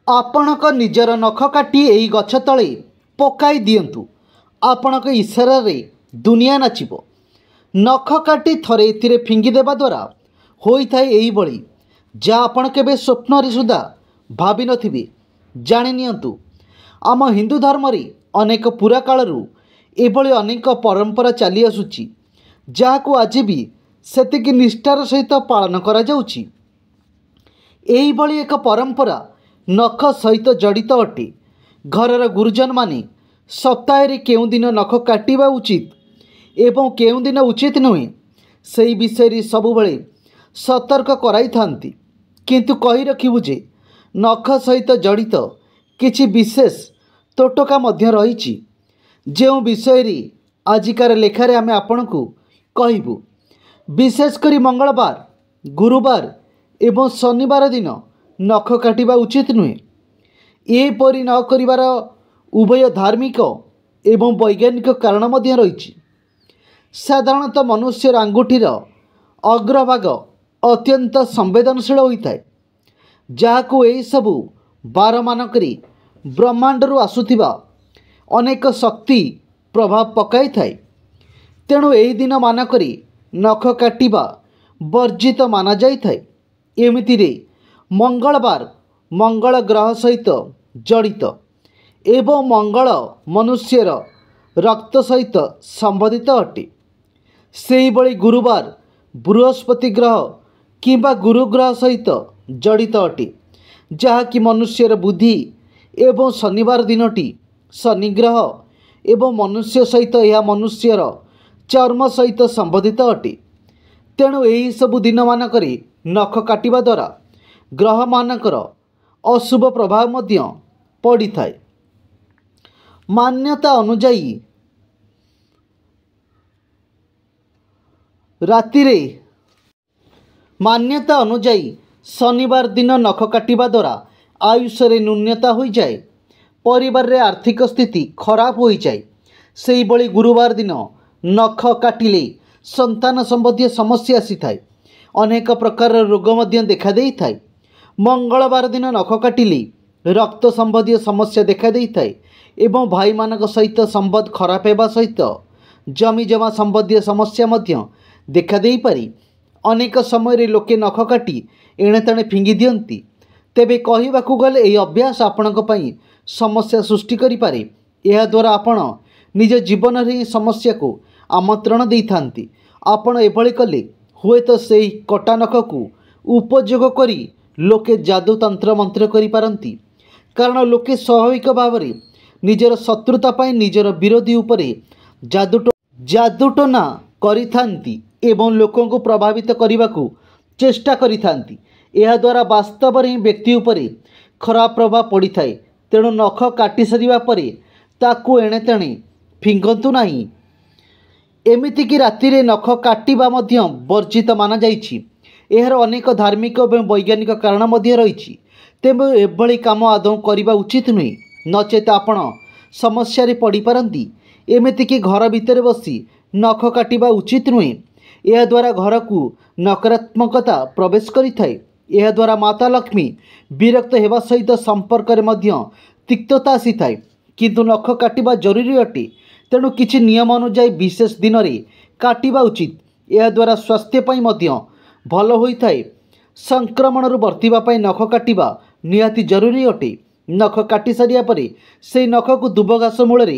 आपणक निजर नख काटी एई गछ तले पकाई दियंतु। आपणक इशारा रे दुनिया नाचिबो। नख काटी थरे एथिरे फिंगी देबा द्वारा होइथाय एई बळी जा आपण केबे स्वप्न रे सुद्धा भाबी नथिबे। जानि नियंतु आम हिंदू धर्म रे अनेक पुरा कालरू एभली अनेक परंपरा चली आसुची जाहाकू आज भी सेतिकी निष्ठार सहित पालन करा जाउची। एई बळी एक परंपरा नख सहित जड़ित अटे। घरर गुरुजन माने सप्ताह केउं दिन नख काटिबा उचित एवं केउं दिन उचित नुहे से विषय रे सबुबले सतर्क कराई थांती। किंतु कही रखिबु जे नख सहित जड़ित किछि विशेष तोटका मध्य रहिछि जेउ विषय रे आजिकार लेखारे आमे आपनकु कहिबु। विशेष करी मंगलवार, गुरुवार एवं शनिवार दिन नख काटिबा उचित नुहे। एपरि न करिवार उभय धार्मिक एवं वैज्ञानिक कारण मध्य रहिछि। साधारणतः मनुष्यर आंगुठीर अग्रभाग अत्यंत संवेदनशील होइथाय जाहाकू एई सबु बार मानकरी ब्रह्मांडरू आसुथिबा अनेक शक्ति प्रभाव पकाई थाए। तेणु एई दिन मानकरी नख काटिबा वर्जित माना जाई थाए। एमितिरे मंगलवार मंगल ग्रह सहित जड़ित एवं मंगल मनुष्यर रक्त सहित संबंधित अटे। सेही बळी गुरुवार बृहस्पति ग्रह किंबा गुरु ग्रह सहित जड़ित अटे जहाँकि मनुष्यर बुद्धि एवं शनिवार दिनटी शनि ग्रह एवं मनुष्य सहित यह मनुष्यर चर्म सहित संबंधित अटे। तेणु एही सबु दिन मानकरे नख काटिबा द्वारा ग्रह मानकर अशुभ प्रभाव मध्य पड़ी थाए। मान्यता अनुजाई शनिवार दिन नख काटिबा द्वारा आयुष्य न्यूनता हो जाए, परिवार रे आर्थिक स्थिति खराब हो जाए। सेही बळी गुरुवार दिन नख काटिले संतान संबंधी समस्या आसी थाए। अनेक प्रकार रोग मध्य देखा देई थाए। मंगलवार दिन नख काटिले रक्त संबंधी समस्या देखा देई थाए एवं भाई मानक सहित संबंध खराब हेबा सहित जमी जमा संबंधी समस्या मध्य देखा देई पारी। अनेक समय रे लोके नख काटी एणे तेणे फिंगी दियंती। तेबे कहिबाकू गले एही अभ्यास आपणक पई समस्या सृष्टि करि पारे। एहा द्वारा आपण निज जीवन रे समस्या को आमंत्रण देई थांती। आपण एभली कले हुए तो सेही कटा नख को उपयोग करी लोके जादू तंत्र मंत्र करि पारंती। कारण लोके स्वाभाविक भाव में निजर शत्रुता पाई निजर विरोधी उपरे जादूटोना करिथांती एवं लोकों को प्रभावित करने को चेष्टा करिथांती। यह द्वारा वास्तव में व्यक्ति उपरे खराब प्रभाव पड़ी थाए। तेणु नख काटी सारिबा परे ताकू एणे तेणे फिंगंतु नाही। एमितिकी राति रे नख काटिबा मध्य वर्जित माना जाइछि। एहर अनेक धार्मिक और वैज्ञानिक कारण मध्य रहिछि। तेबे एभली काम आदौ करिबा उचित नुहे, नचेत आपण समस्या रे पड़ी पारंती। एमितिकी घर भितर बसी नख काटिबा उचित नुहे। यह द्वारा घर को नकारात्मकता प्रवेश करिथाए। यह द्वारा माता लक्ष्मी विरक्त हेबा सहित संपर्क रे मध्य तिक्तता आसीथाए। किंतु नख काटिबा जरूरी अटे। तेणु किछि नियम अनुसार विशेष दिन रे काटिबा उचित। यह द्वारा स्वास्थ्य पई मध्य भल होइथाए। संक्रमण रु बर्तिबा पई नख काटिबा निहाती जरूरी अटे। नख काटी सारिया परे से नख को दुब घास मूल रे